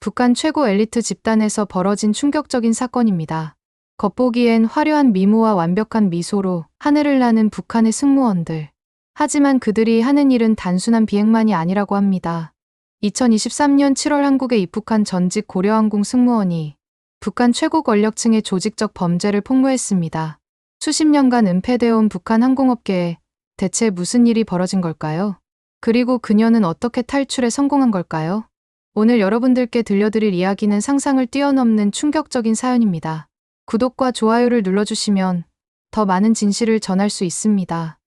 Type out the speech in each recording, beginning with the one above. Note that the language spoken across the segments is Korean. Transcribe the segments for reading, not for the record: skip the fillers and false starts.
북한 최고 엘리트 집단에서 벌어진 충격적인 사건입니다. 겉보기엔 화려한 미모와 완벽한 미소로 하늘을 나는 북한의 승무원들. 하지만 그들이 하는 일은 단순한 비행만이 아니라고 합니다. 2023년 7월 한국에 입국한 전직 고려항공 승무원이 북한 최고 권력층의 조직적 범죄를 폭로했습니다. 수십 년간 은폐되어 온 북한 항공업계에 대체 무슨 일이 벌어진 걸까요? 그리고 그녀는 어떻게 탈출에 성공한 걸까요? 오늘 여러분들께 들려드릴 이야기는 상상을 뛰어넘는 충격적인 사연입니다. 구독과 좋아요를 눌러주시면 더 많은 진실을 전할 수 있습니다.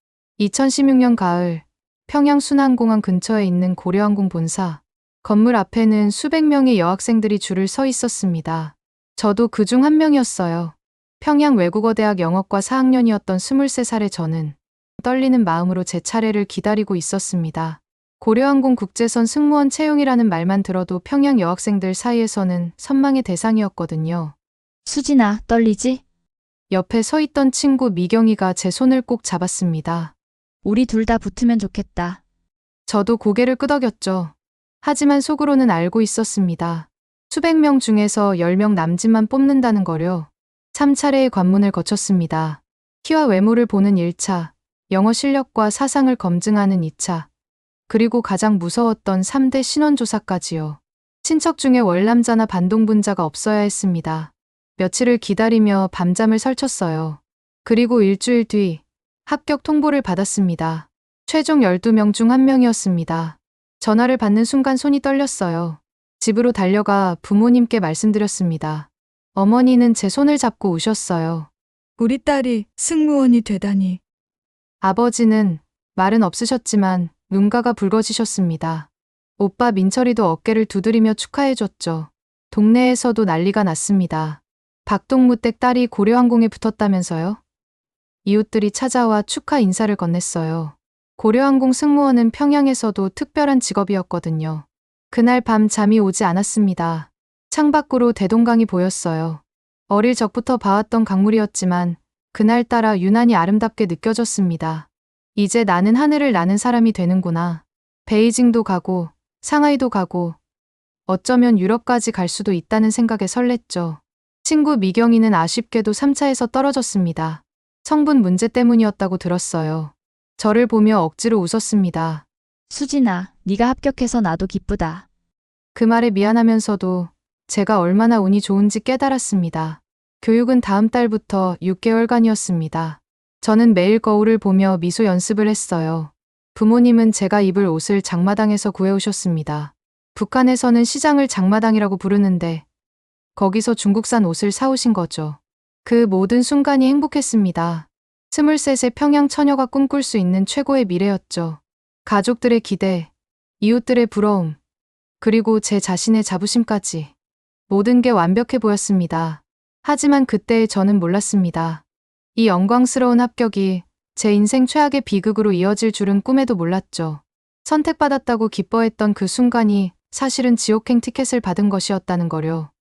2016년 가을, 평양 순안공항 근처에 있는 고려항공 본사. 건물 앞에는 수백 명의 여학생들이 줄을 서 있었습니다. 저도 그중 한 명이었어요. 평양 외국어대학 영어과 4학년이었던 23살의 저는 떨리는 마음으로 제 차례를 기다리고 있었습니다. 고려항공 국제선 승무원 채용이라는 말만 들어도 평양 여학생들 사이에서는 선망의 대상이었거든요. 수진아, 떨리지? 옆에 서 있던 친구 미경이가 제 손을 꼭 잡았습니다. 우리 둘 다 붙으면 좋겠다. 저도 고개를 끄덕였죠. 하지만 속으로는 알고 있었습니다. 수백 명 중에서 10명 남짓만 뽑는다는 거려. 3차례의 관문을 거쳤습니다. 키와 외모를 보는 1차, 영어 실력과 사상을 검증하는 2차, 그리고 가장 무서웠던 3대 신원조사까지요. 친척 중에 월남자나 반동분자가 없어야 했습니다. 며칠을 기다리며 밤잠을 설쳤어요. 그리고 일주일 뒤 합격 통보를 받았습니다. 최종 12명 중 1명이었습니다. 전화를 받는 순간 손이 떨렸어요. 집으로 달려가 부모님께 말씀드렸습니다. 어머니는 제 손을 잡고 우셨어요. 우리 딸이 승무원이 되다니. 아버지는 말은 없으셨지만 눈가가 붉어지셨습니다. 오빠 민철이도 어깨를 두드리며 축하해줬죠. 동네에서도 난리가 났습니다. 박동무댁 딸이 고려항공에 붙었다면서요? 이웃들이 찾아와 축하 인사를 건넸어요. 고려항공 승무원은 평양에서도 특별한 직업이었거든요. 그날 밤 잠이 오지 않았습니다. 창밖으로 대동강이 보였어요. 어릴 적부터 봐왔던 강물이었지만 그날따라 유난히 아름답게 느껴졌습니다. 이제 나는 하늘을 나는 사람이 되는구나. 베이징도 가고 상하이도 가고 어쩌면 유럽까지 갈 수도 있다는 생각에 설렜죠. 친구 미경이는 아쉽게도 3차에서 떨어졌습니다. 성분 문제 때문이었다고 들었어요. 저를 보며 억지로 웃었습니다. 수진아, 네가 합격해서 나도 기쁘다. 그 말에 미안하면서도 제가 얼마나 운이 좋은지 깨달았습니다. 교육은 다음 달부터 6개월간이었습니다. 저는 매일 거울을 보며 미소 연습을 했어요. 부모님은 제가 입을 옷을 장마당에서 구해오셨습니다. 북한에서는 시장을 장마당이라고 부르는데 거기서 중국산 옷을 사오신 거죠. 그 모든 순간이 행복했습니다. 23세 평양 처녀가 꿈꿀 수 있는 최고의 미래였죠. 가족들의 기대, 이웃들의 부러움, 그리고 제 자신의 자부심까지. 모든 게 완벽해 보였습니다. 하지만 그때의 저는 몰랐습니다. 이 영광스러운 합격이 제 인생 최악의 비극으로 이어질 줄은 꿈에도 몰랐죠. 선택받았다고 기뻐했던 그 순간이 사실은 지옥행 티켓을 받은 것이었다는 거려.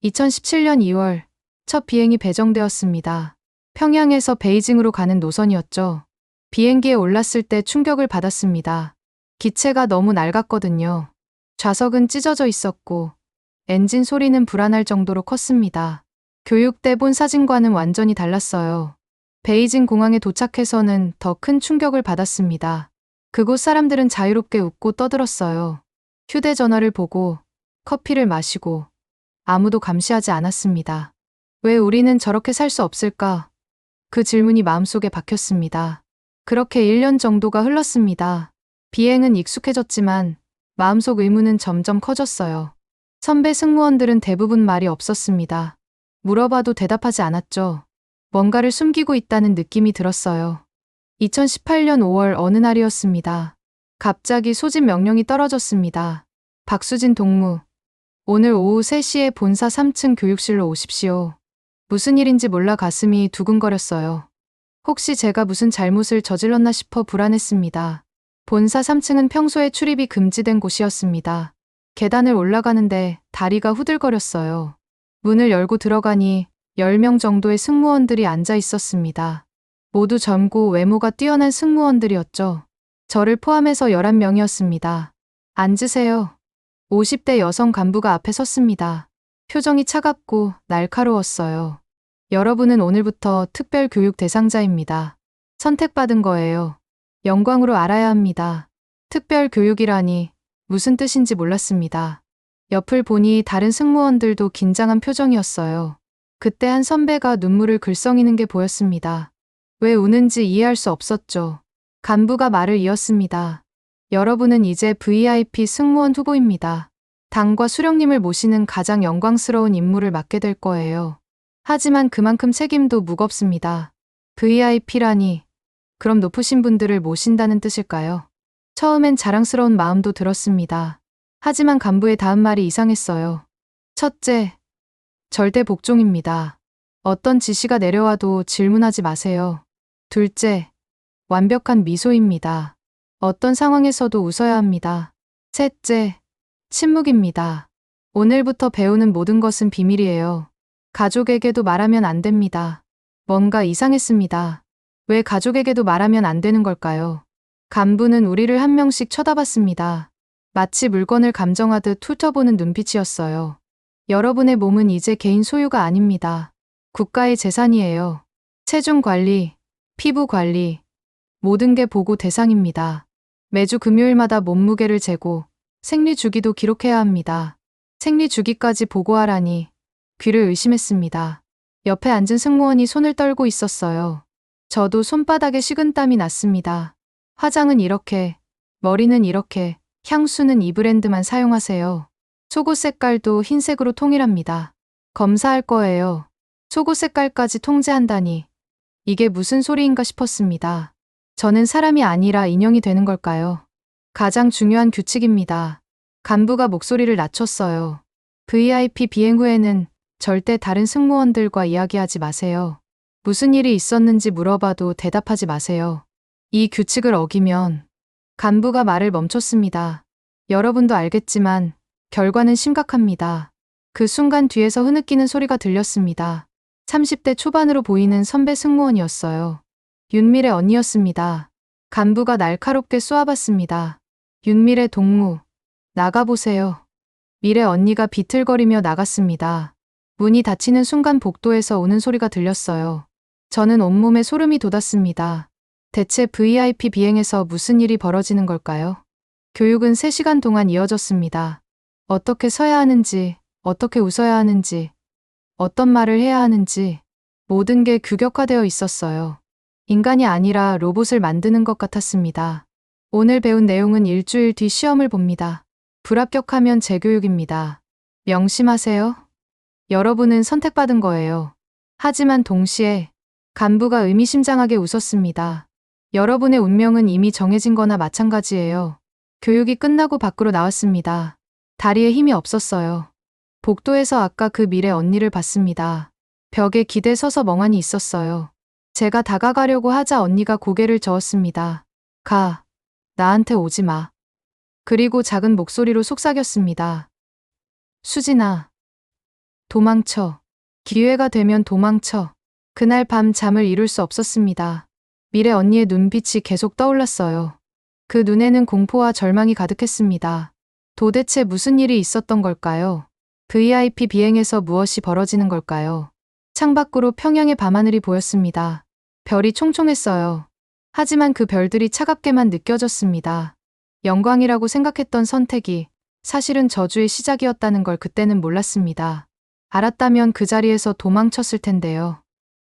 2017년 2월, 첫 비행이 배정되었습니다. 평양에서 베이징으로 가는 노선이었죠. 비행기에 올랐을 때 충격을 받았습니다. 기체가 너무 낡았거든요. 좌석은 찢어져 있었고 엔진 소리는 불안할 정도로 컸습니다. 교육대 본 사진과는 완전히 달랐어요. 베이징 공항에 도착해서는 더 큰 충격을 받았습니다. 그곳 사람들은 자유롭게 웃고 떠들었어요. 휴대전화를 보고 커피를 마시고 아무도 감시하지 않았습니다. 왜 우리는 저렇게 살 수 없을까? 그 질문이 마음속에 박혔습니다. 그렇게 1년 정도가 흘렀습니다. 비행은 익숙해졌지만 마음속 의문은 점점 커졌어요. 선배 승무원들은 대부분 말이 없었습니다. 물어봐도 대답하지 않았죠. 뭔가를 숨기고 있다는 느낌이 들었어요. 2018년 5월 어느 날이었습니다. 갑자기 소집 명령이 떨어졌습니다. 박수진 동무, 오늘 오후 3시에 본사 3층 교육실로 오십시오. 무슨 일인지 몰라 가슴이 두근거렸어요. 혹시 제가 무슨 잘못을 저질렀나 싶어 불안했습니다. 본사 3층은 평소에 출입이 금지된 곳이었습니다. 계단을 올라가는데 다리가 후들거렸어요. 문을 열고 들어가니 10명 정도의 승무원들이 앉아 있었습니다. 모두 젊고 외모가 뛰어난 승무원들이었죠. 저를 포함해서 11명이었습니다. 앉으세요. 50대 여성 간부가 앞에 섰습니다. 표정이 차갑고 날카로웠어요. 여러분은 오늘부터 특별 교육 대상자입니다. 선택받은 거예요. 영광으로 알아야 합니다. 특별 교육이라니 무슨 뜻인지 몰랐습니다. 옆을 보니 다른 승무원들도 긴장한 표정이었어요. 그때 한 선배가 눈물을 글썽이는 게 보였습니다. 왜 우는지 이해할 수 없었죠. 간부가 말을 이었습니다. 여러분은 이제 VIP 승무원 후보입니다. 당과 수령님을 모시는 가장 영광스러운 임무를 맡게 될 거예요. 하지만 그만큼 책임도 무겁습니다. VIP라니, 그럼 높으신 분들을 모신다는 뜻일까요? 처음엔 자랑스러운 마음도 들었습니다. 하지만 간부의 다음 말이 이상했어요. 첫째, 절대 복종입니다. 어떤 지시가 내려와도 질문하지 마세요. 둘째, 완벽한 미소입니다. 어떤 상황에서도 웃어야 합니다. 셋째, 침묵입니다. 오늘부터 배우는 모든 것은 비밀이에요. 가족에게도 말하면 안 됩니다. 뭔가 이상했습니다. 왜 가족에게도 말하면 안 되는 걸까요? 간부는 우리를 한 명씩 쳐다봤습니다. 마치 물건을 감정하듯 훑어보는 눈빛이었어요. 여러분의 몸은 이제 개인 소유가 아닙니다. 국가의 재산이에요. 체중 관리, 피부 관리, 모든 게 보고 대상입니다. 매주 금요일마다 몸무게를 재고 생리 주기도 기록해야 합니다. 생리 주기까지 보고하라니 귀를 의심했습니다. 옆에 앉은 승무원이 손을 떨고 있었어요. 저도 손바닥에 식은땀이 났습니다. 화장은 이렇게, 머리는 이렇게, 향수는 이 브랜드만 사용하세요. 속옷 색깔도 흰색으로 통일합니다. 검사할 거예요. 속옷 색깔까지 통제한다니. 이게 무슨 소리인가 싶었습니다. 저는 사람이 아니라 인형이 되는 걸까요? 가장 중요한 규칙입니다. 간부가 목소리를 낮췄어요. VIP 비행 후에는 절대 다른 승무원들과 이야기하지 마세요. 무슨 일이 있었는지 물어봐도 대답하지 마세요. 이 규칙을 어기면 간부가 말을 멈췄습니다. 여러분도 알겠지만 결과는 심각합니다. 그 순간 뒤에서 흐느끼는 소리가 들렸습니다. 30대 초반으로 보이는 선배 승무원이었어요. 윤미래 언니였습니다. 간부가 날카롭게 쏘아봤습니다. 윤미래 동무, 나가보세요. 미래 언니가 비틀거리며 나갔습니다. 문이 닫히는 순간 복도에서 오는 소리가 들렸어요. 저는 온몸에 소름이 돋았습니다. 대체 VIP 비행에서 무슨 일이 벌어지는 걸까요? 교육은 3시간 동안 이어졌습니다. 어떻게 서야 하는지, 어떻게 웃어야 하는지, 어떤 말을 해야 하는지 모든 게 규격화되어 있었어요. 인간이 아니라 로봇을 만드는 것 같았습니다. 오늘 배운 내용은 일주일 뒤 시험을 봅니다. 불합격하면 재교육입니다. 명심하세요. 여러분은 선택받은 거예요. 하지만 동시에 간부가 의미심장하게 웃었습니다. 여러분의 운명은 이미 정해진 거나 마찬가지예요. 교육이 끝나고 밖으로 나왔습니다. 다리에 힘이 없었어요. 복도에서 아까 그 미래 언니를 봤습니다. 벽에 기대 서서 멍하니 있었어요. 제가 다가가려고 하자 언니가 고개를 저었습니다. 가. 나한테 오지 마. 그리고 작은 목소리로 속삭였습니다. 수진아. 도망쳐. 기회가 되면 도망쳐. 그날 밤 잠을 이룰 수 없었습니다. 미래 언니의 눈빛이 계속 떠올랐어요. 그 눈에는 공포와 절망이 가득했습니다. 도대체 무슨 일이 있었던 걸까요? VIP 비행에서 무엇이 벌어지는 걸까요? 창밖으로 평양의 밤하늘이 보였습니다. 별이 총총했어요. 하지만 그 별들이 차갑게만 느껴졌습니다. 영광이라고 생각했던 선택이 사실은 저주의 시작이었다는 걸 그때는 몰랐습니다. 알았다면 그 자리에서 도망쳤을 텐데요.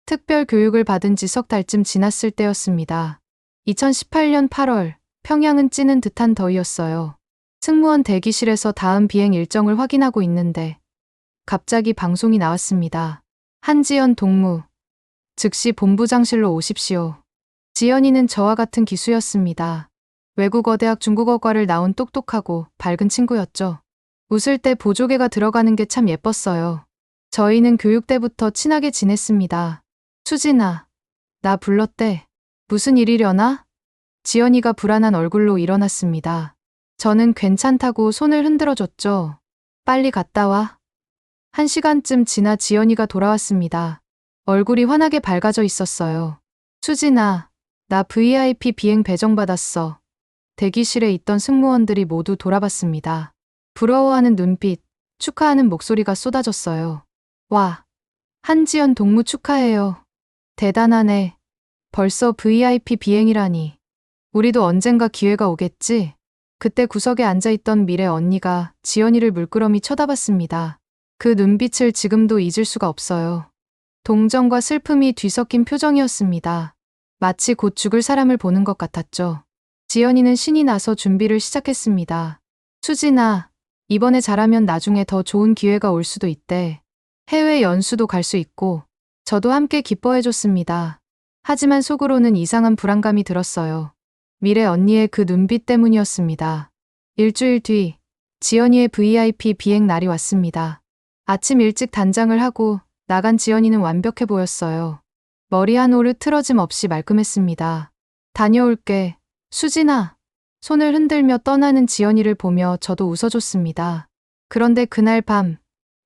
특별 교육을 받은 지 석 달쯤 지났을 때였습니다. 2018년 8월, 평양은 찌는 듯한 더위였어요. 승무원 대기실에서 다음 비행 일정을 확인하고 있는데 갑자기 방송이 나왔습니다. 한지연 동무, 즉시 본부장실로 오십시오. 지연이는 저와 같은 기수였습니다. 외국어대학 중국어과를 나온 똑똑하고 밝은 친구였죠. 웃을 때 보조개가 들어가는 게 참 예뻤어요. 저희는 교육 때부터 친하게 지냈습니다. 수진아, 나 불렀대. 무슨 일이려나? 지연이가 불안한 얼굴로 일어났습니다. 저는 괜찮다고 손을 흔들어줬죠. 빨리 갔다 와. 1시간쯤 지나 지연이가 돌아왔습니다. 얼굴이 환하게 밝아져 있었어요. 수진아, 나 VIP 비행 배정받았어. 대기실에 있던 승무원들이 모두 돌아봤습니다. 부러워하는 눈빛, 축하하는 목소리가 쏟아졌어요. 와, 한지연 동무 축하해요. 대단하네. 벌써 VIP 비행이라니. 우리도 언젠가 기회가 오겠지? 그때 구석에 앉아있던 미래 언니가 지연이를 물끄러미 쳐다봤습니다. 그 눈빛을 지금도 잊을 수가 없어요. 동정과 슬픔이 뒤섞인 표정이었습니다. 마치 곧 죽을 사람을 보는 것 같았죠. 지연이는 신이 나서 준비를 시작했습니다. 수진아, 이번에 잘하면 나중에 더 좋은 기회가 올 수도 있대. 해외 연수도 갈 수 있고, 저도 함께 기뻐해줬습니다. 하지만 속으로는 이상한 불안감이 들었어요. 미래 언니의 그 눈빛 때문이었습니다. 일주일 뒤, 지연이의 VIP 비행 날이 왔습니다. 아침 일찍 단장을 하고 나간 지연이는 완벽해 보였어요. 머리 한 올을 틀어짐 없이 말끔했습니다. 다녀올게, 수진아. 손을 흔들며 떠나는 지연이를 보며 저도 웃어줬습니다. 그런데 그날 밤,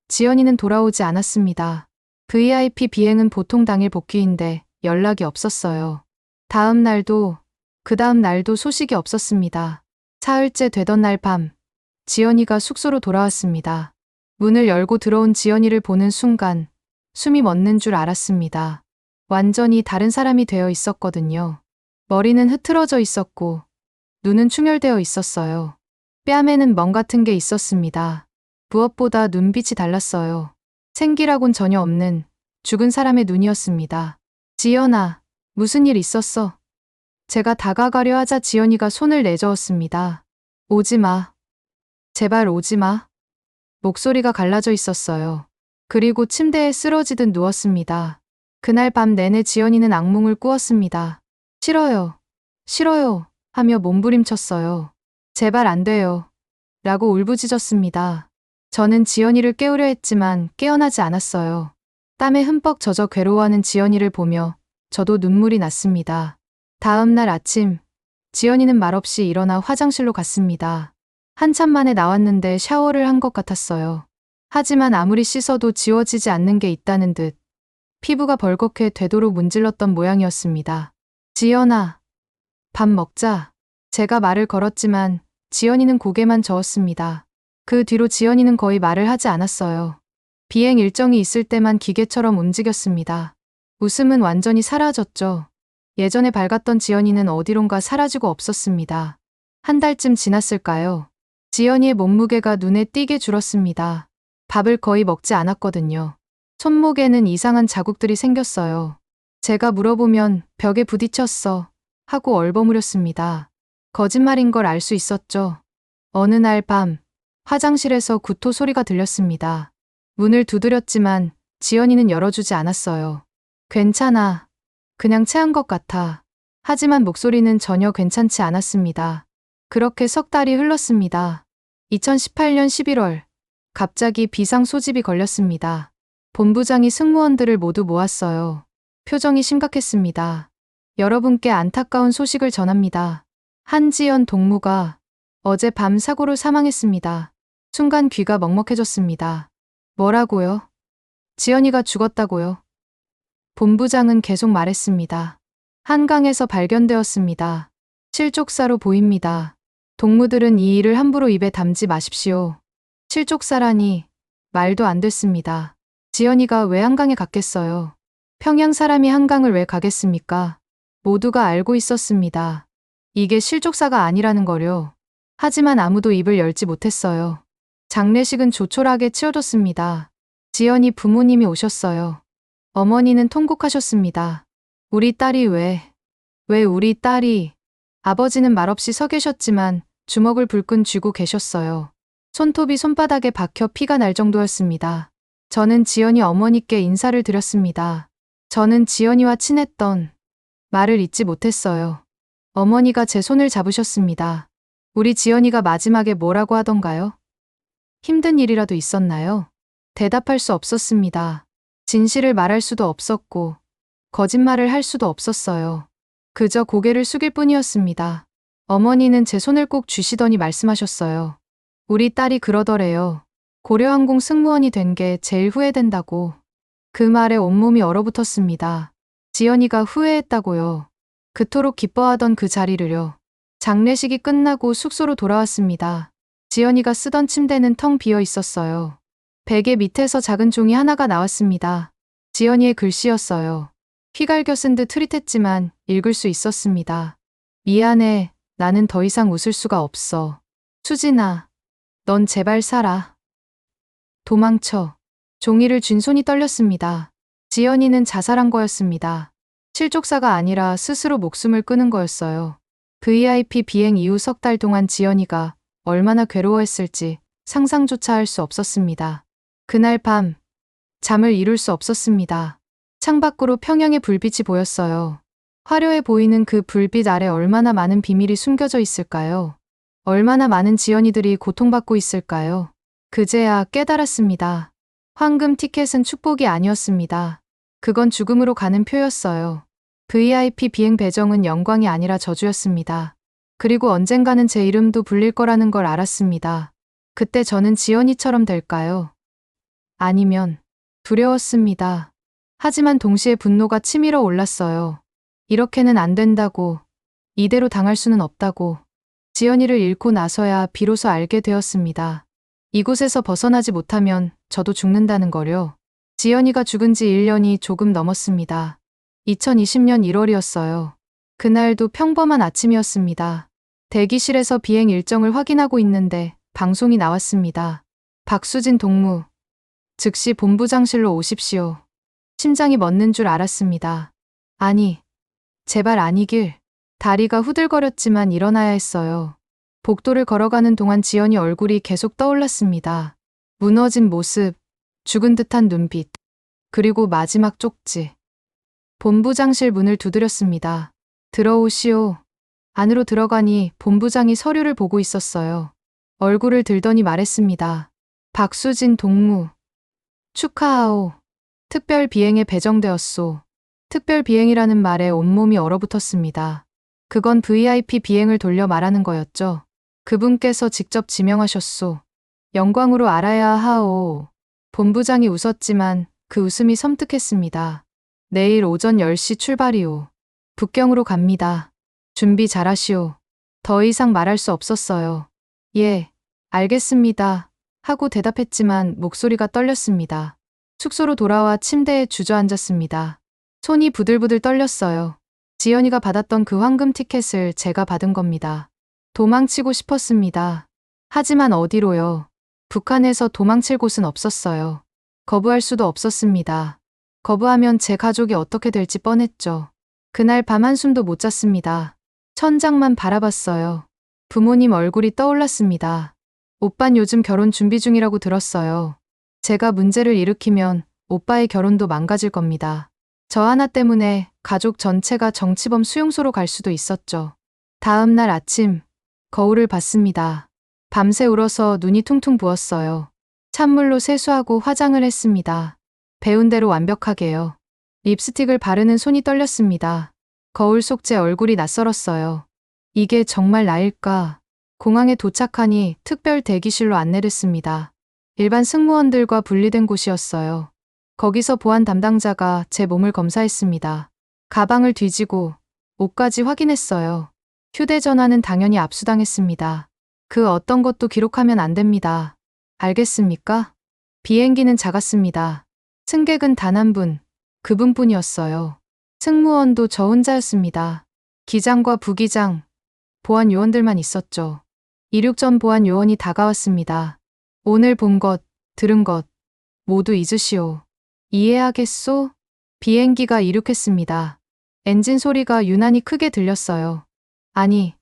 지연이는 돌아오지 않았습니다. VIP 비행은 보통 당일 복귀인데 연락이 없었어요. 다음 날도, 그 다음 날도 소식이 없었습니다. 사흘째 되던 날 밤, 지연이가 숙소로 돌아왔습니다. 문을 열고 들어온 지연이를 보는 순간 숨이 멎는 줄 알았습니다. 완전히 다른 사람이 되어 있었거든요. 머리는 흐트러져 있었고 눈은 충혈되어 있었어요. 뺨에는 멍 같은 게 있었습니다. 무엇보다 눈빛이 달랐어요. 생기라곤 전혀 없는 죽은 사람의 눈이었습니다. 지연아, 무슨 일 있었어? 제가 다가가려 하자 지연이가 손을 내저었습니다. 오지 마. 제발 오지 마. 목소리가 갈라져 있었어요. 그리고 침대에 쓰러지듯 누웠습니다. 그날 밤 내내 지연이는 악몽을 꾸었습니다. 싫어요. 싫어요. 하며 몸부림쳤어요. 제발 안 돼요. 라고 울부짖었습니다. 저는 지연이를 깨우려 했지만 깨어나지 않았어요. 땀에 흠뻑 젖어 괴로워하는 지연이를 보며 저도 눈물이 났습니다. 다음 날 아침, 지연이는 말없이 일어나 화장실로 갔습니다. 한참 만에 나왔는데 샤워를 한 것 같았어요. 하지만 아무리 씻어도 지워지지 않는 게 있다는 듯 피부가 벌겋게 되도록 문질렀던 모양이었습니다. 지연아, 밥 먹자. 제가 말을 걸었지만 지연이는 고개만 저었습니다. 그 뒤로 지연이는 거의 말을 하지 않았어요. 비행 일정이 있을 때만 기계처럼 움직였습니다. 웃음은 완전히 사라졌죠. 예전에 밝았던 지연이는 어디론가 사라지고 없었습니다. 한 달쯤 지났을까요? 지연이의 몸무게가 눈에 띄게 줄었습니다. 밥을 거의 먹지 않았거든요. 손목에는 이상한 자국들이 생겼어요. 제가 물어보면 벽에 부딪혔어 하고 얼버무렸습니다. 거짓말인 걸 알 수 있었죠. 어느 날 밤, 화장실에서 구토 소리가 들렸습니다. 문을 두드렸지만 지연이는 열어주지 않았어요. 괜찮아. 그냥 체한 것 같아. 하지만 목소리는 전혀 괜찮지 않았습니다. 그렇게 석 달이 흘렀습니다. 2018년 11월, 갑자기 비상 소집이 걸렸습니다. 본부장이 승무원들을 모두 모았어요. 표정이 심각했습니다. 여러분께 안타까운 소식을 전합니다. 한지연 동무가 어제 밤 사고로 사망했습니다. 순간 귀가 먹먹해졌습니다. 뭐라고요? 지연이가 죽었다고요? 본부장은 계속 말했습니다. 한강에서 발견되었습니다. 실족사로 보입니다. 동무들은 이 일을 함부로 입에 담지 마십시오. 실족사라니 말도 안 됐습니다. 지연이가 왜 한강에 갔겠어요? 평양 사람이 한강을 왜 가겠습니까? 모두가 알고 있었습니다. 이게 실족사가 아니라는 거요. 하지만 아무도 입을 열지 못했어요. 장례식은 조촐하게 치러졌습니다. 지연이 부모님이 오셨어요. 어머니는 통곡하셨습니다. 우리 딸이 왜 우리 딸이... 아버지는 말없이 서 계셨지만 주먹을 불끈 쥐고 계셨어요. 손톱이 손바닥에 박혀 피가 날 정도였습니다. 저는 지연이 어머니께 인사를 드렸습니다. 저는 지연이와 친했던 말을 잊지 못했어요. 어머니가 제 손을 잡으셨습니다. 우리 지연이가 마지막에 뭐라고 하던가요? 힘든 일이라도 있었나요? 대답할 수 없었습니다. 진실을 말할 수도 없었고 거짓말을 할 수도 없었어요. 그저 고개를 숙일 뿐이었습니다. 어머니는 제 손을 꼭 쥐시더니 말씀하셨어요. 우리 딸이 그러더래요. 고려항공 승무원이 된 게 제일 후회된다고. 그 말에 온몸이 얼어붙었습니다. 지연이가 후회했다고요. 그토록 기뻐하던 그 자리를요. 장례식이 끝나고 숙소로 돌아왔습니다. 지연이가 쓰던 침대는 텅 비어 있었어요. 베개 밑에서 작은 종이 하나가 나왔습니다. 지연이의 글씨였어요. 휘갈겨 쓴 듯 흐릿했지만 읽을 수 있었습니다. 미안해. 나는 더 이상 웃을 수가 없어. 수진아, 넌 제발 살아. 도망쳐. 종이를 쥔 손이 떨렸습니다. 지연이는 자살한 거였습니다. 실족사가 아니라 스스로 목숨을 끊은 거였어요. VIP 비행 이후 석 달 동안 지연이가 얼마나 괴로워했을지 상상조차 할 수 없었습니다. 그날 밤, 잠을 이룰 수 없었습니다. 창밖으로 평양의 불빛이 보였어요. 화려해 보이는 그 불빛 아래 얼마나 많은 비밀이 숨겨져 있을까요? 얼마나 많은 지연이들이 고통받고 있을까요? 그제야 깨달았습니다. 황금 티켓은 축복이 아니었습니다. 그건 죽음으로 가는 표였어요. VIP 비행 배정은 영광이 아니라 저주였습니다. 그리고 언젠가는 제 이름도 불릴 거라는 걸 알았습니다. 그때 저는 지연이처럼 될까요? 아니면 두려웠습니다. 하지만 동시에 분노가 치밀어 올랐어요. 이렇게는 안 된다고, 이대로 당할 수는 없다고. 지연이를 잃고 나서야 비로소 알게 되었습니다. 이곳에서 벗어나지 못하면 저도 죽는다는 거요. 지연이가 죽은 지 1년이 조금 넘었습니다. 2020년 1월이었어요. 그날도 평범한 아침이었습니다. 대기실에서 비행 일정을 확인하고 있는데 방송이 나왔습니다. 박수진 동무, 즉시 본부장실로 오십시오. 심장이 멎는 줄 알았습니다. 아니, 제발 아니길. 다리가 후들거렸지만 일어나야 했어요. 복도를 걸어가는 동안 지연이 얼굴이 계속 떠올랐습니다. 무너진 모습, 죽은 듯한 눈빛, 그리고 마지막 쪽지. 본부장실 문을 두드렸습니다. 들어오시오. 안으로 들어가니 본부장이 서류를 보고 있었어요. 얼굴을 들더니 말했습니다. 박수진 동무, 축하하오. 특별 비행에 배정되었소. 특별 비행이라는 말에 온몸이 얼어붙었습니다. 그건 VIP 비행을 돌려 말하는 거였죠. 그분께서 직접 지명하셨소. 영광으로 알아야 하오. 본부장이 웃었지만 그 웃음이 섬뜩했습니다. 내일 오전 10시 출발이오. 북경으로 갑니다. 준비 잘하시오. 더 이상 말할 수 없었어요. 예, 알겠습니다. 하고 대답했지만 목소리가 떨렸습니다. 숙소로 돌아와 침대에 주저앉았습니다. 손이 부들부들 떨렸어요. 지연이가 받았던 그 황금 티켓을 제가 받은 겁니다. 도망치고 싶었습니다. 하지만 어디로요? 북한에서 도망칠 곳은 없었어요. 거부할 수도 없었습니다. 거부하면 제 가족이 어떻게 될지 뻔했죠. 그날 밤 한숨도 못 잤습니다. 천장만 바라봤어요. 부모님 얼굴이 떠올랐습니다. 오빤 요즘 결혼 준비 중이라고 들었어요. 제가 문제를 일으키면 오빠의 결혼도 망가질 겁니다. 저 하나 때문에 가족 전체가 정치범 수용소로 갈 수도 있었죠. 다음 날 아침, 거울을 봤습니다. 밤새 울어서 눈이 퉁퉁 부었어요. 찬물로 세수하고 화장을 했습니다. 배운 대로 완벽하게요. 립스틱을 바르는 손이 떨렸습니다. 거울 속 제 얼굴이 낯설었어요. 이게 정말 나일까? 공항에 도착하니 특별 대기실로 안내됐습니다. 일반 승무원들과 분리된 곳이었어요. 거기서 보안 담당자가 제 몸을 검사했습니다. 가방을 뒤지고 옷까지 확인했어요. 휴대전화는 당연히 압수당했습니다. 그 어떤 것도 기록하면 안 됩니다. 알겠습니까? 비행기는 작았습니다. 승객은 단 한 분, 그분뿐이었어요. 승무원도 저 혼자였습니다. 기장과 부기장, 보안 요원들만 있었죠. 이륙 전 보안 요원이 다가왔습니다. 오늘 본 것, 들은 것 모두 잊으시오. 이해하겠소? 비행기가 이륙했습니다. 엔진 소리가 유난히 크게 들렸어요. 아니,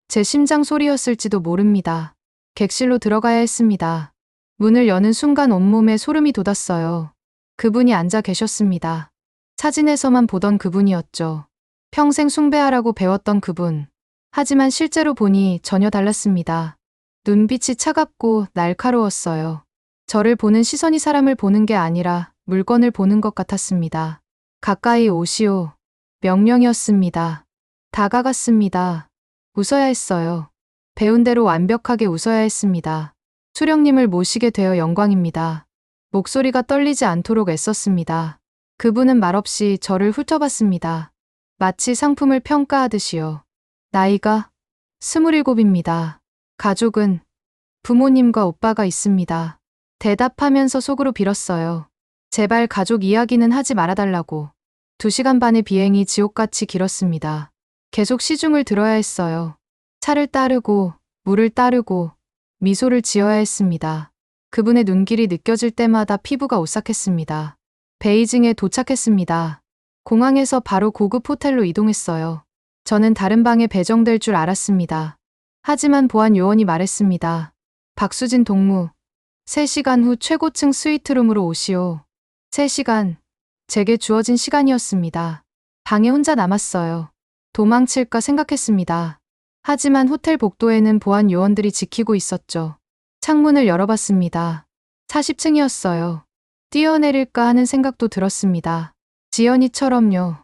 제 심장 소리였을지도 모릅니다. 객실로 들어가야 했습니다. 문을 여는 순간 온몸에 소름이 돋았어요. 그분이 앉아 계셨습니다. 사진에서만 보던 그분이었죠. 평생 숭배하라고 배웠던 그분. 하지만 실제로 보니 전혀 달랐습니다. 눈빛이 차갑고 날카로웠어요. 저를 보는 시선이 사람을 보는 게 아니라 물건을 보는 것 같았습니다. 가까이 오시오. 명령이었습니다. 다가갔습니다. 웃어야 했어요. 배운 대로 완벽하게 웃어야 했습니다. 수령님을 모시게 되어 영광입니다. 목소리가 떨리지 않도록 애썼습니다. 그분은 말없이 저를 훑어봤습니다. 마치 상품을 평가하듯이요. 나이가 27입니다. 가족은 부모님과 오빠가 있습니다. 대답하면서 속으로 빌었어요. 제발 가족 이야기는 하지 말아달라고. 2시간 반의 비행이 지옥같이 길었습니다. 계속 시중을 들어야 했어요. 차를 따르고, 물을 따르고, 미소를 지어야 했습니다. 그분의 눈길이 느껴질 때마다 피부가 오싹했습니다. 베이징에 도착했습니다. 공항에서 바로 고급 호텔로 이동했어요. 저는 다른 방에 배정될 줄 알았습니다. 하지만 보안 요원이 말했습니다. 박수진 동무, 3시간 후 최고층 스위트룸으로 오시오. 3시간, 제게 주어진 시간이었습니다. 방에 혼자 남았어요. 도망칠까 생각했습니다. 하지만 호텔 복도에는 보안 요원들이 지키고 있었죠. 창문을 열어봤습니다. 40층이었어요. 뛰어내릴까 하는 생각도 들었습니다. 지연이처럼요.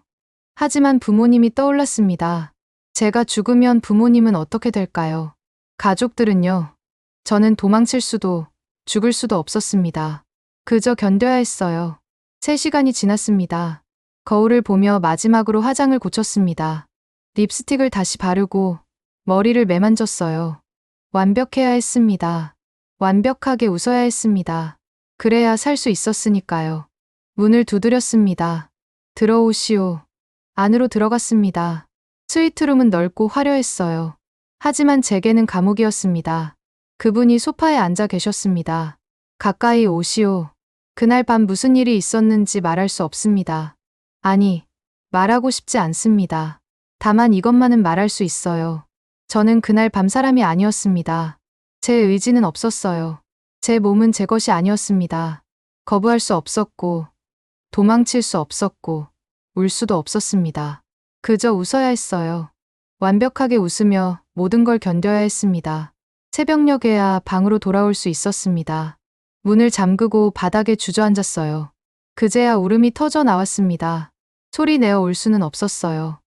하지만 부모님이 떠올랐습니다. 제가 죽으면 부모님은 어떻게 될까요? 가족들은요. 저는 도망칠 수도, 죽을 수도 없었습니다. 그저 견뎌야 했어요. 3시간이 지났습니다. 거울을 보며 마지막으로 화장을 고쳤습니다. 립스틱을 다시 바르고 머리를 매만졌어요. 완벽해야 했습니다. 완벽하게 웃어야 했습니다. 그래야 살 수 있었으니까요. 문을 두드렸습니다. 들어오시오. 안으로 들어갔습니다. 스위트룸은 넓고 화려했어요. 하지만 제게는 감옥이었습니다. 그분이 소파에 앉아 계셨습니다. 가까이 오시오. 그날 밤 무슨 일이 있었는지 말할 수 없습니다. 아니, 말하고 싶지 않습니다. 다만 이것만은 말할 수 있어요. 저는 그날 밤 사람이 아니었습니다. 제 의지는 없었어요. 제 몸은 제 것이 아니었습니다. 거부할 수 없었고, 도망칠 수 없었고, 울 수도 없었습니다. 그저 웃어야 했어요. 완벽하게 웃으며 모든 걸 견뎌야 했습니다. 새벽녘에야 방으로 돌아올 수 있었습니다. 문을 잠그고 바닥에 주저앉았어요. 그제야 울음이 터져 나왔습니다. 소리 내어 울 수는 없었어요.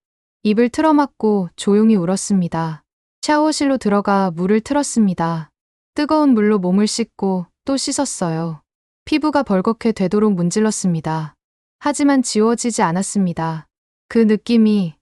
입을 틀어막고 조용히 울었습니다. 샤워실로 들어가 물을 틀었습니다. 뜨거운 물로 몸을 씻고 또 씻었어요. 피부가 벌겋게 되도록 문질렀습니다. 하지만 지워지지 않았습니다. 그 느낌이,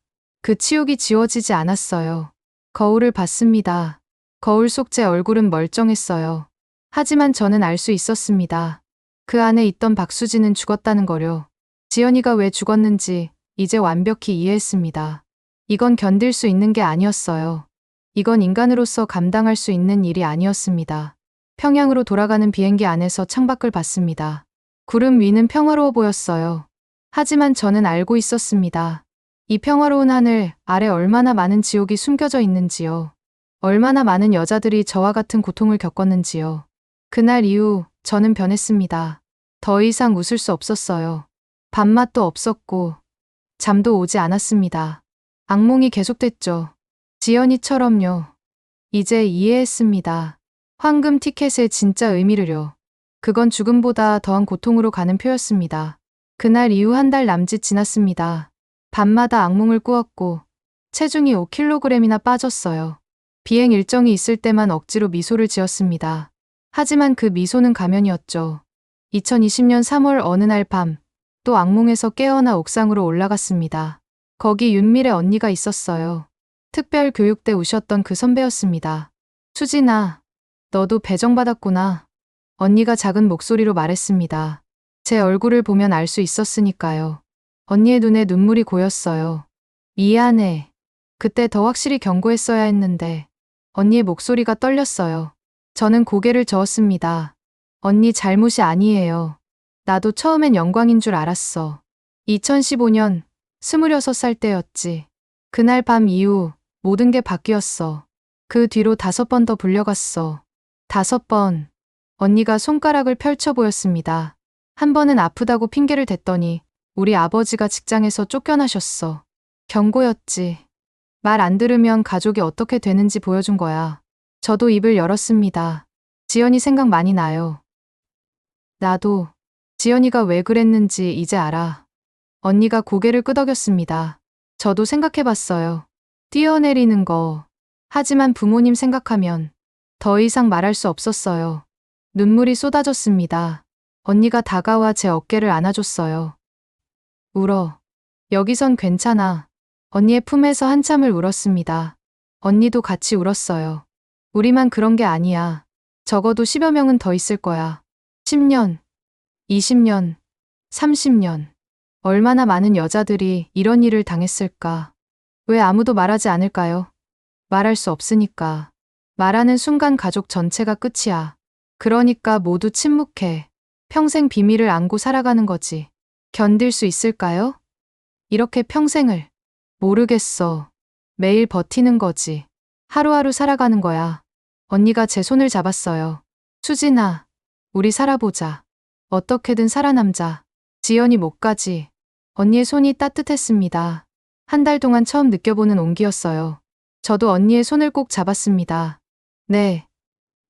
그 치욕이 지워지지 않았어요. 거울을 봤습니다. 거울 속 제 얼굴은 멀쩡했어요. 하지만 저는 알 수 있었습니다. 그 안에 있던 박수진은 죽었다는 거요. 지연이가 왜 죽었는지 이제 완벽히 이해했습니다. 이건 견딜 수 있는 게 아니었어요. 이건 인간으로서 감당할 수 있는 일이 아니었습니다. 평양으로 돌아가는 비행기 안에서 창밖을 봤습니다. 구름 위는 평화로워 보였어요. 하지만 저는 알고 있었습니다. 이 평화로운 하늘 아래 얼마나 많은 지옥이 숨겨져 있는지요. 얼마나 많은 여자들이 저와 같은 고통을 겪었는지요. 그날 이후 저는 변했습니다. 더 이상 웃을 수 없었어요. 밥맛도 없었고 잠도 오지 않았습니다. 악몽이 계속됐죠. 지연이처럼요. 이제 이해했습니다. 황금 티켓의 진짜 의미를요. 그건 죽음보다 더한 고통으로 가는 표였습니다. 그날 이후 1달 남짓 지났습니다. 밤마다 악몽을 꾸었고 체중이 5kg이나 빠졌어요. 비행 일정이 있을 때만 억지로 미소를 지었습니다. 하지만 그 미소는 가면이었죠. 2020년 3월 어느 날 밤, 또 악몽에서 깨어나 옥상으로 올라갔습니다. 거기 윤미래 언니가 있었어요. 특별 교육 때 오셨던 그 선배였습니다. 수진아, 너도 배정받았구나. 언니가 작은 목소리로 말했습니다. 제 얼굴을 보면 알 수 있었으니까요. 언니의 눈에 눈물이 고였어요. 미안해. 그때 더 확실히 경고했어야 했는데. 언니의 목소리가 떨렸어요. 저는 고개를 저었습니다. 언니 잘못이 아니에요. 나도 처음엔 영광인 줄 알았어. 2015년 26살 때였지. 그날 밤 이후 모든 게 바뀌었어. 그 뒤로 5번 더 불려갔어. 5번. 언니가 손가락을 펼쳐 보였습니다. 한 번은 아프다고 핑계를 댔더니 우리 아버지가 직장에서 쫓겨나셨어. 경고였지. 말 안 들으면 가족이 어떻게 되는지 보여준 거야. 저도 입을 열었습니다. 지연이 생각 많이 나요. 나도 지연이가 왜 그랬는지 이제 알아. 언니가 고개를 끄덕였습니다. 저도 생각해봤어요. 뛰어내리는 거. 하지만 부모님 생각하면 더 이상 말할 수 없었어요. 눈물이 쏟아졌습니다. 언니가 다가와 제 어깨를 안아줬어요. 울어. 여기선 괜찮아. 언니의 품에서 한참을 울었습니다. 언니도 같이 울었어요. 우리만 그런 게 아니야. 적어도 10여 명은 더 있을 거야. 10년, 20년, 30년. 얼마나 많은 여자들이 이런 일을 당했을까? 왜 아무도 말하지 않을까요? 말할 수 없으니까. 말하는 순간 가족 전체가 끝이야. 그러니까 모두 침묵해. 평생 비밀을 안고 살아가는 거지. 견딜 수 있을까요? 이렇게 평생을. 모르겠어. 매일 버티는 거지. 하루하루 살아가는 거야. 언니가 제 손을 잡았어요. 수진아, 우리 살아보자. 어떻게든 살아남자. 지연이 못 가지. 언니의 손이 따뜻했습니다. 한 달 동안 처음 느껴보는 온기였어요. 저도 언니의 손을 꼭 잡았습니다. 네.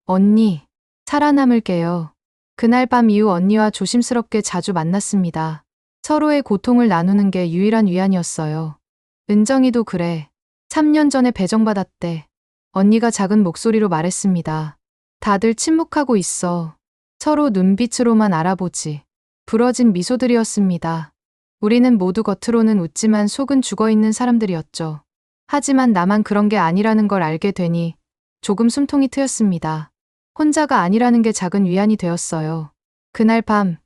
언니, 살아남을게요. 그날 밤 이후 언니와 조심스럽게 자주 만났습니다. 서로의 고통을 나누는 게 유일한 위안이었어요. 은정이도 그래. 3년 전에 배정받았대. 언니가 작은 목소리로 말했습니다. 다들 침묵하고 있어. 서로 눈빛으로만 알아보지. 부러진 미소들이었습니다. 우리는 모두 겉으로는 웃지만 속은 죽어있는 사람들이었죠. 하지만 나만 그런 게 아니라는 걸 알게 되니 조금 숨통이 트였습니다. 혼자가 아니라는 게 작은 위안이 되었어요. 그날 밤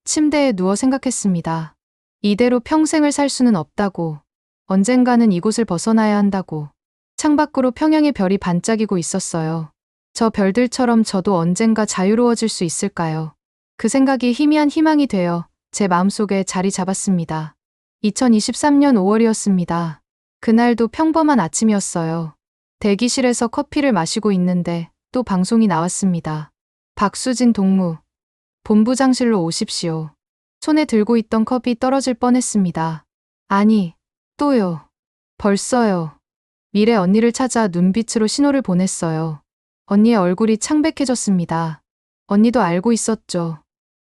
침대에 누워 생각했습니다. 이대로 평생을 살 수는 없다고. 언젠가는 이곳을 벗어나야 한다고. 창밖으로 평양의 별이 반짝이고 있었어요. 저 별들처럼 저도 언젠가 자유로워질 수 있을까요? 그 생각이 희미한 희망이 되어 제 마음속에 자리 잡았습니다. 2023년 5월이었습니다. 그날도 평범한 아침이었어요. 대기실에서 커피를 마시고 있는데 또 방송이 나왔습니다. 박수진 동무, 본부장실로 오십시오. 손에 들고 있던 컵이 떨어질 뻔했습니다. 아니, 또요. 벌써요. 미래 언니를 찾아 눈빛으로 신호를 보냈어요. 언니의 얼굴이 창백해졌습니다. 언니도 알고 있었죠.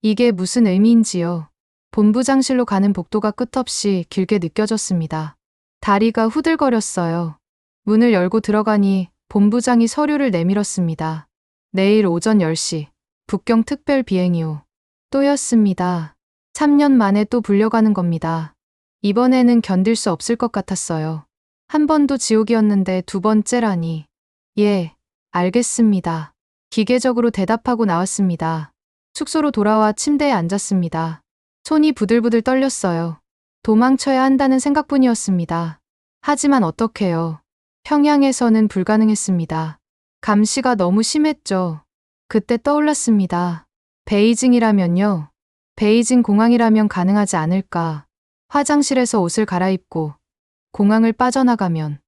이게 무슨 의미인지요. 본부장실로 가는 복도가 끝없이 길게 느껴졌습니다. 다리가 후들거렸어요. 문을 열고 들어가니 본부장이 서류를 내밀었습니다. 내일 오전 10시 북경 특별 비행이요. 또였습니다. 3년 만에 또 불려가는 겁니다. 이번에는 견딜 수 없을 것 같았어요. 한 번도 지옥이었는데 두 번째라니. 예, 알겠습니다. 기계적으로 대답하고 나왔습니다. 숙소로 돌아와 침대에 앉았습니다. 손이 부들부들 떨렸어요. 도망쳐야 한다는 생각뿐이었습니다. 하지만 어떡해요. 평양에서는 불가능했습니다. 감시가 너무 심했죠. 그때 떠올랐습니다. 베이징이라면요. 베이징 공항이라면 가능하지 않을까. 화장실에서 옷을 갈아입고 공항을 빠져나가면.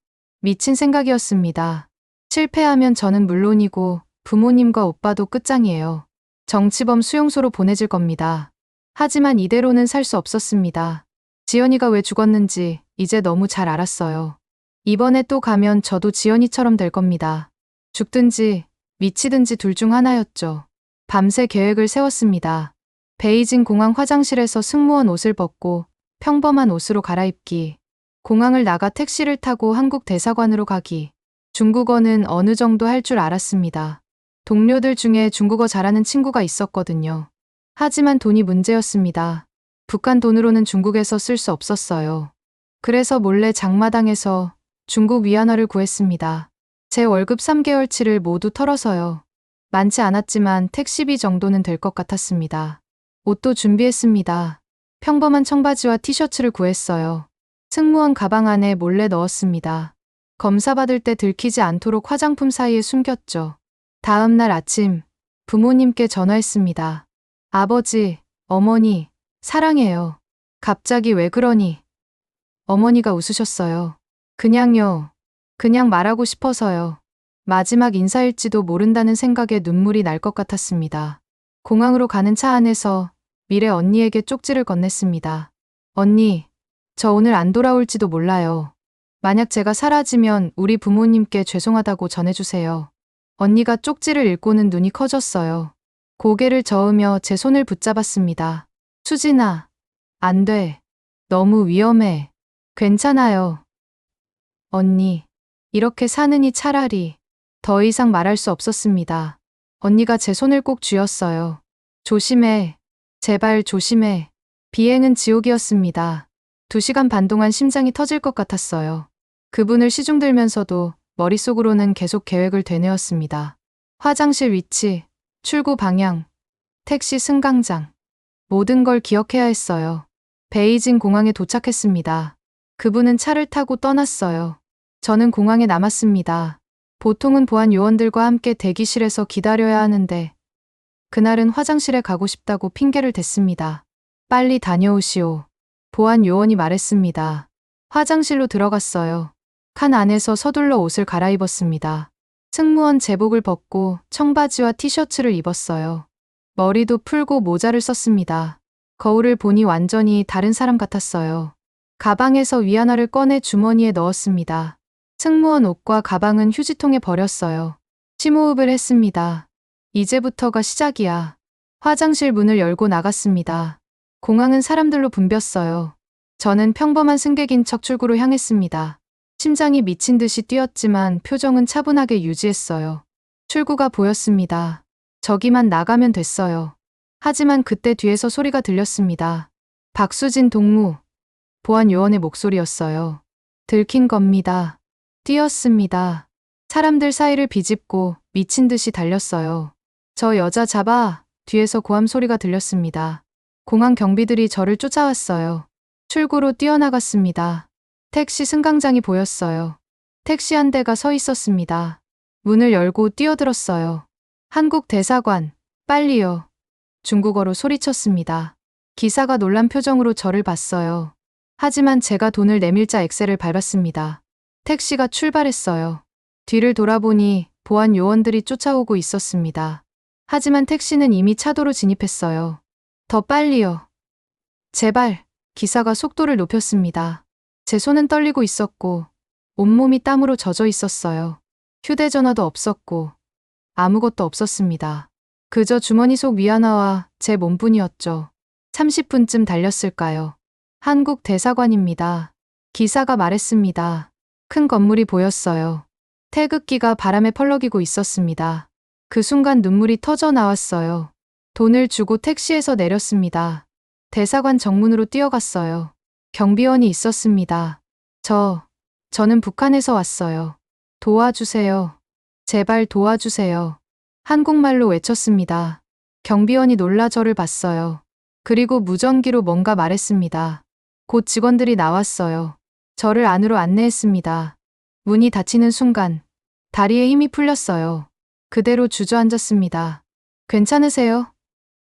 미친 생각이었습니다. 실패하면 저는 물론이고 부모님과 오빠도 끝장이에요. 정치범 수용소로 보내질 겁니다. 하지만 이대로는 살 수 없었습니다. 지연이가 왜 죽었는지 이제 너무 잘 알았어요. 이번에 또 가면 저도 지연이처럼 될 겁니다. 죽든지 미치든지 둘 중 하나였죠. 밤새 계획을 세웠습니다. 베이징 공항 화장실에서 승무원 옷을 벗고 평범한 옷으로 갈아입기. 공항을 나가 택시를 타고 한국 대사관으로 가기. 중국어는 어느 정도 할 줄 알았습니다. 동료들 중에 중국어 잘하는 친구가 있었거든요. 하지만 돈이 문제였습니다. 북한 돈으로는 중국에서 쓸 수 없었어요. 그래서 몰래 장마당에서 중국 위안화를 구했습니다. 제 월급 3개월치를 모두 털어서요. 많지 않았지만 택시비 정도는 될 것 같았습니다. 옷도 준비했습니다. 평범한 청바지와 티셔츠를 구했어요. 승무원 가방 안에 몰래 넣었습니다. 검사 받을 때 들키지 않도록 화장품 사이에 숨겼죠. 다음 날 아침 부모님께 전화했습니다. 아버지, 어머니, 사랑해요. 갑자기 왜 그러니? 어머니가 웃으셨어요. 그냥요. 그냥 말하고 싶어서요. 마지막 인사일지도 모른다는 생각에 눈물이 날 것 같았습니다. 공항으로 가는 차 안에서 미래 언니에게 쪽지를 건넸습니다. 언니, 저 오늘 안 돌아올지도 몰라요. 만약 제가 사라지면 우리 부모님께 죄송하다고 전해주세요. 언니가 쪽지를 읽고는 눈이 커졌어요. 고개를 저으며 제 손을 붙잡았습니다. 수진아, 안 돼. 너무 위험해. 괜찮아요. 언니, 이렇게 사느니 차라리. 더 이상 말할 수 없었습니다. 언니가 제 손을 꼭 쥐었어요. 조심해. 제발 조심해. 비행은 지옥이었습니다. 2시간 반 동안 심장이 터질 것 같았어요. 그분을 시중들면서도 머릿속으로는 계속 계획을 되뇌었습니다. 화장실 위치, 출구 방향, 택시 승강장. 모든 걸 기억해야 했어요. 베이징 공항에 도착했습니다. 그분은 차를 타고 떠났어요. 저는 공항에 남았습니다. 보통은 보안 요원들과 함께 대기실에서 기다려야 하는데 그날은 화장실에 가고 싶다고 핑계를 댔습니다. 빨리 다녀오시오. 보안 요원이 말했습니다. 화장실로 들어갔어요. 칸 안에서 서둘러 옷을 갈아입었습니다. 승무원 제복을 벗고 청바지와 티셔츠를 입었어요. 머리도 풀고 모자를 썼습니다. 거울을 보니 완전히 다른 사람 같았어요. 가방에서 위안화를 꺼내 주머니에 넣었습니다. 승무원 옷과 가방은 휴지통에 버렸어요. 심호흡을 했습니다. 이제부터가 시작이야. 화장실 문을 열고 나갔습니다. 공항은 사람들로 붐볐어요. 저는 평범한 승객인 척 출구로 향했습니다. 심장이 미친 듯이 뛰었지만 표정은 차분하게 유지했어요. 출구가 보였습니다. 저기만 나가면 됐어요. 하지만 그때 뒤에서 소리가 들렸습니다. 박수진 동무, 보안 요원의 목소리였어요. 들킨 겁니다. 뛰었습니다. 사람들 사이를 비집고 미친 듯이 달렸어요. 저 여자 잡아! 뒤에서 고함 소리가 들렸습니다. 공항 경비들이 저를 쫓아왔어요. 출구로 뛰어나갔습니다. 택시 승강장이 보였어요. 택시 한 대가 서 있었습니다. 문을 열고 뛰어들었어요. 한국 대사관, 빨리요. 중국어로 소리쳤습니다. 기사가 놀란 표정으로 저를 봤어요. 하지만 제가 돈을 내밀자 엑셀을 밟았습니다. 택시가 출발했어요. 뒤를 돌아보니 보안 요원들이 쫓아오고 있었습니다. 하지만 택시는 이미 차도로 진입했어요. 더 빨리요. 제발, 기사가 속도를 높였습니다. 제 손은 떨리고 있었고 온몸이 땀으로 젖어 있었어요. 휴대전화도 없었고 아무것도 없었습니다. 그저 주머니 속 위안화와 제 몸뿐이었죠. 30분쯤 달렸을까요? 한국 대사관입니다. 기사가 말했습니다. 큰 건물이 보였어요. 태극기가 바람에 펄럭이고 있었습니다. 그 순간 눈물이 터져 나왔어요. 돈을 주고 택시에서 내렸습니다. 대사관 정문으로 뛰어갔어요. 경비원이 있었습니다. 저는 북한에서 왔어요. 도와주세요. 제발 도와주세요. 한국말로 외쳤습니다. 경비원이 놀라 저를 봤어요. 그리고 무전기로 뭔가 말했습니다. 곧 직원들이 나왔어요. 저를 안으로 안내했습니다. 문이 닫히는 순간 다리에 힘이 풀렸어요. 그대로 주저앉았습니다. 괜찮으세요?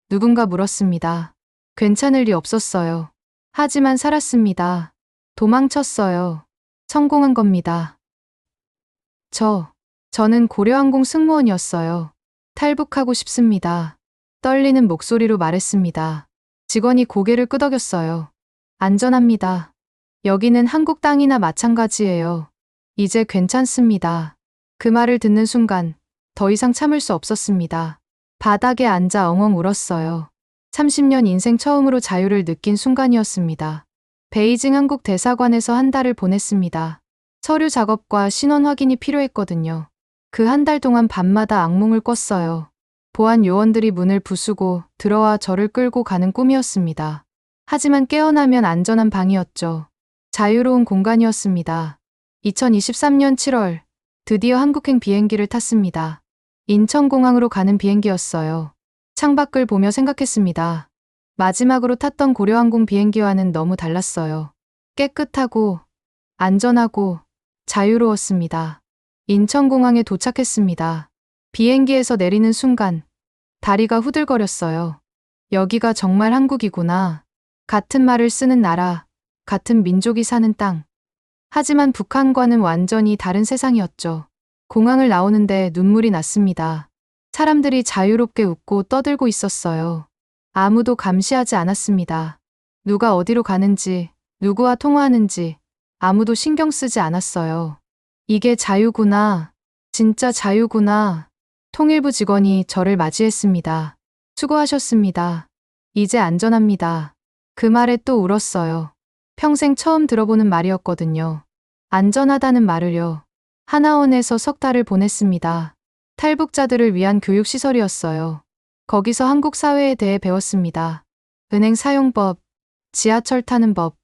누군가 물었습니다. 괜찮을 리 없었어요. 하지만 살았습니다. 도망쳤어요. 성공한 겁니다. 저는 고려항공 승무원이었어요. 탈북하고 싶습니다. 떨리는 목소리로 말했습니다. 직원이 고개를 끄덕였어요. 안전합니다. 여기는 한국 땅이나 마찬가지예요. 이제 괜찮습니다. 그 말을 듣는 순간 더 이상 참을 수 없었습니다. 바닥에 앉아 엉엉 울었어요. 30년 인생 처음으로 자유를 느낀 순간이었습니다. 베이징 한국 대사관에서 한 달을 보냈습니다. 서류 작업과 신원 확인이 필요했거든요. 그 한 달 동안 밤마다 악몽을 꿨어요. 보안 요원들이 문을 부수고 들어와 저를 끌고 가는 꿈이었습니다. 하지만 깨어나면 안전한 방이었죠. 자유로운 공간이었습니다. 2023년 7월, 드디어 한국행 비행기를 탔습니다. 인천공항으로 가는 비행기였어요. 창밖을 보며 생각했습니다. 마지막으로 탔던 고려항공 비행기와는 너무 달랐어요. 깨끗하고, 안전하고, 자유로웠습니다. 인천공항에 도착했습니다. 비행기에서 내리는 순간, 다리가 후들거렸어요. 여기가 정말 한국이구나. 같은 말을 쓰는 나라, 같은 민족이 사는 땅. 하지만 북한과는 완전히 다른 세상이었죠. 공항을 나오는데 눈물이 났습니다. 사람들이 자유롭게 웃고 떠들고 있었어요. 아무도 감시하지 않았습니다. 누가 어디로 가는지, 누구와 통화하는지 아무도 신경 쓰지 않았어요. 이게 자유구나. 진짜 자유구나. 통일부 직원이 저를 맞이했습니다. 수고하셨습니다. 이제 안전합니다. 그 말에 또 울었어요. 평생 처음 들어보는 말이었거든요. 안전하다는 말을요. 하나원에서 석 달을 보냈습니다. 탈북자들을 위한 교육시설이었어요. 거기서 한국 사회에 대해 배웠습니다. 은행 사용법, 지하철 타는 법,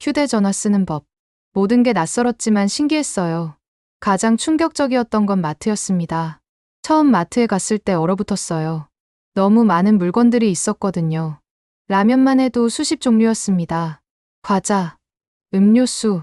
휴대전화 쓰는 법. 모든 게 낯설었지만 신기했어요. 가장 충격적이었던 건 마트였습니다. 처음 마트에 갔을 때 얼어붙었어요. 너무 많은 물건들이 있었거든요. 라면만 해도 수십 종류였습니다. 과자, 음료수,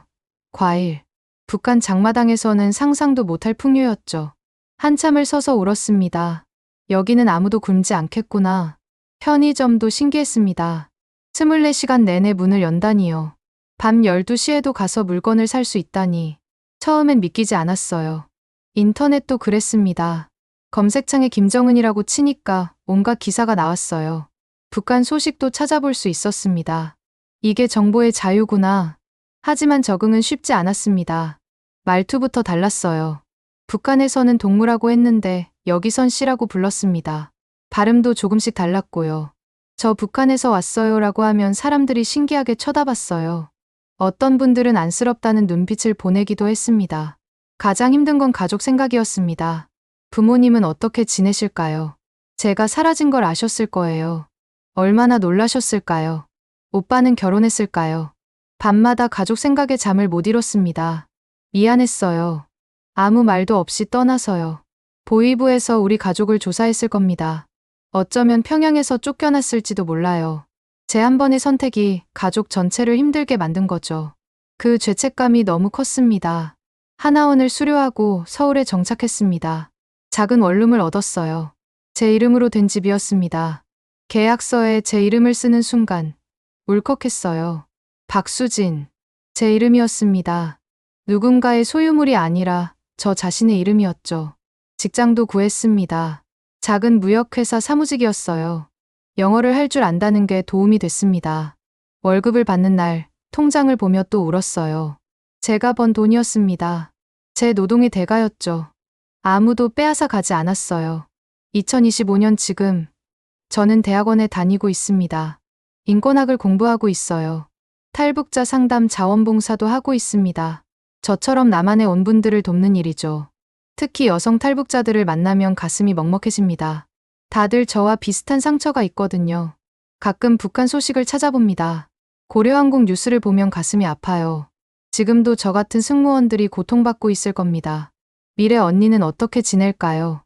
과일. 북한 장마당에서는 상상도 못할 풍요였죠. 한참을 서서 울었습니다. 여기는 아무도 굶지 않겠구나. 편의점도 신기했습니다. 24시간 내내 문을 연다니요. 밤 12시에도 가서 물건을 살 수 있다니. 처음엔 믿기지 않았어요. 인터넷도 그랬습니다. 검색창에 김정은이라고 치니까 온갖 기사가 나왔어요. 북한 소식도 찾아볼 수 있었습니다. 이게 정보의 자유구나. 하지만 적응은 쉽지 않았습니다. 말투부터 달랐어요. 북한에서는 동무라고 했는데 여기선 씨라고 불렀습니다. 발음도 조금씩 달랐고요. 저 북한에서 왔어요라고 하면 사람들이 신기하게 쳐다봤어요. 어떤 분들은 안쓰럽다는 눈빛을 보내기도 했습니다. 가장 힘든 건 가족 생각이었습니다. 부모님은 어떻게 지내실까요? 제가 사라진 걸 아셨을 거예요. 얼마나 놀라셨을까요? 오빠는 결혼했을까요? 밤마다 가족 생각에 잠을 못 이뤘습니다. 미안했어요. 아무 말도 없이 떠나서요. 보위부에서 우리 가족을 조사했을 겁니다. 어쩌면 평양에서 쫓겨났을지도 몰라요. 제 한 번의 선택이 가족 전체를 힘들게 만든 거죠. 그 죄책감이 너무 컸습니다. 하나원을 수료하고 서울에 정착했습니다. 작은 원룸을 얻었어요. 제 이름으로 된 집이었습니다. 계약서에 제 이름을 쓰는 순간 울컥했어요. 박수진. 제 이름이었습니다. 누군가의 소유물이 아니라 저 자신의 이름이었죠. 직장도 구했습니다. 작은 무역회사 사무직이었어요. 영어를 할 줄 안다는 게 도움이 됐습니다. 월급을 받는 날 통장을 보며 또 울었어요. 제가 번 돈이었습니다. 제 노동의 대가였죠. 아무도 빼앗아 가지 않았어요. 2025년 지금 저는 대학원에 다니고 있습니다. 인권학을 공부하고 있어요. 탈북자 상담 자원봉사도 하고 있습니다. 저처럼 남한에 온 분들을 돕는 일이죠. 특히 여성 탈북자들을 만나면 가슴이 먹먹해집니다. 다들 저와 비슷한 상처가 있거든요. 가끔 북한 소식을 찾아봅니다. 고려항공 뉴스를 보면 가슴이 아파요. 지금도 저 같은 승무원들이 고통받고 있을 겁니다. 미래 언니는 어떻게 지낼까요?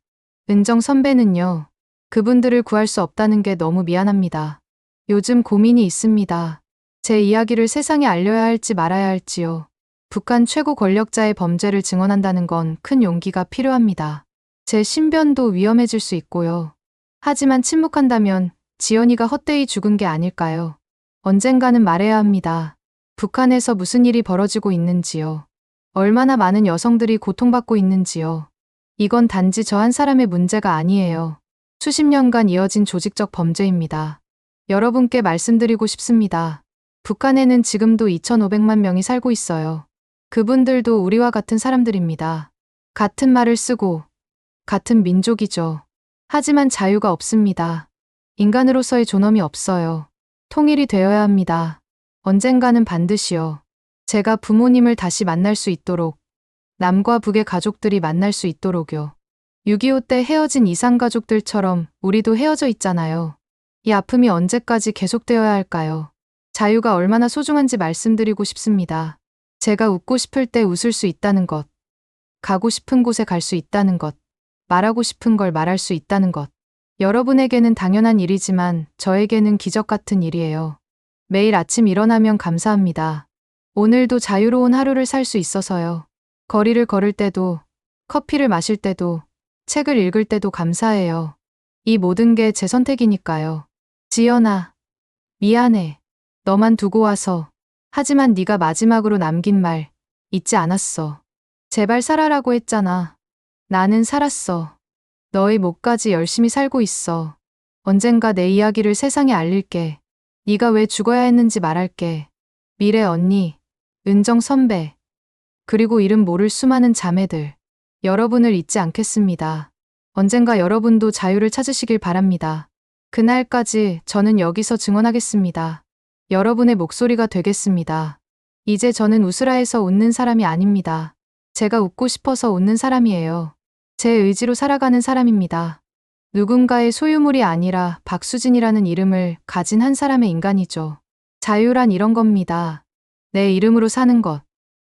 은정 선배는요. 그분들을 구할 수 없다는 게 너무 미안합니다. 요즘 고민이 있습니다. 제 이야기를 세상에 알려야 할지 말아야 할지요. 북한 최고 권력자의 범죄를 증언한다는 건 큰 용기가 필요합니다. 제 신변도 위험해질 수 있고요. 하지만 침묵한다면 지연이가 헛되이 죽은 게 아닐까요? 언젠가는 말해야 합니다. 북한에서 무슨 일이 벌어지고 있는지요. 얼마나 많은 여성들이 고통받고 있는지요. 이건 단지 저 한 사람의 문제가 아니에요. 수십 년간 이어진 조직적 범죄입니다. 여러분께 말씀드리고 싶습니다. 북한에는 지금도 2,500만 명이 살고 있어요. 그분들도 우리와 같은 사람들입니다. 같은 말을 쓰고 같은 민족이죠. 하지만 자유가 없습니다. 인간으로서의 존엄이 없어요. 통일이 되어야 합니다. 언젠가는 반드시요. 제가 부모님을 다시 만날 수 있도록, 남과 북의 가족들이 만날 수 있도록요. 6.25 때 헤어진 이산가족들처럼 우리도 헤어져 있잖아요. 이 아픔이 언제까지 계속되어야 할까요? 자유가 얼마나 소중한지 말씀드리고 싶습니다. 제가 웃고 싶을 때 웃을 수 있다는 것, 가고 싶은 곳에 갈 수 있다는 것, 말하고 싶은 걸 말할 수 있다는 것. 여러분에게는 당연한 일이지만 저에게는 기적 같은 일이에요. 매일 아침 일어나면 감사합니다. 오늘도 자유로운 하루를 살 수 있어서요. 거리를 걸을 때도, 커피를 마실 때도, 책을 읽을 때도 감사해요. 이 모든 게 제 선택이니까요. 지연아, 미안해. 너만 두고 와서. 하지만 네가 마지막으로 남긴 말 잊지 않았어. 제발 살아라고 했잖아. 나는 살았어. 너의 목까지 열심히 살고 있어. 언젠가 내 이야기를 세상에 알릴게. 네가 왜 죽어야 했는지 말할게. 미래 언니, 은정 선배, 그리고 이름 모를 수많은 자매들. 여러분을 잊지 않겠습니다. 언젠가 여러분도 자유를 찾으시길 바랍니다. 그날까지 저는 여기서 증언하겠습니다. 여러분의 목소리가 되겠습니다. 이제 저는 웃으라 해서 웃는 사람이 아닙니다. 제가 웃고 싶어서 웃는 사람이에요. 제 의지로 살아가는 사람입니다. 누군가의 소유물이 아니라 박수진이라는 이름을 가진 한 사람의 인간이죠. 자유란 이런 겁니다. 내 이름으로 사는 것,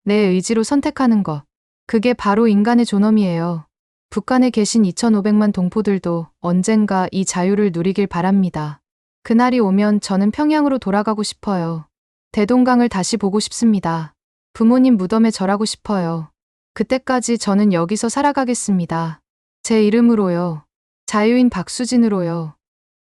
내 의지로 선택하는 것. 그게 바로 인간의 존엄이에요. 북한에 계신 2,500만 동포들도 언젠가 이 자유를 누리길 바랍니다. 그날이 오면 저는 평양으로 돌아가고 싶어요. 대동강을 다시 보고 싶습니다. 부모님 무덤에 절하고 싶어요. 그때까지 저는 여기서 살아가겠습니다. 제 이름으로요. 자유인 박수진으로요.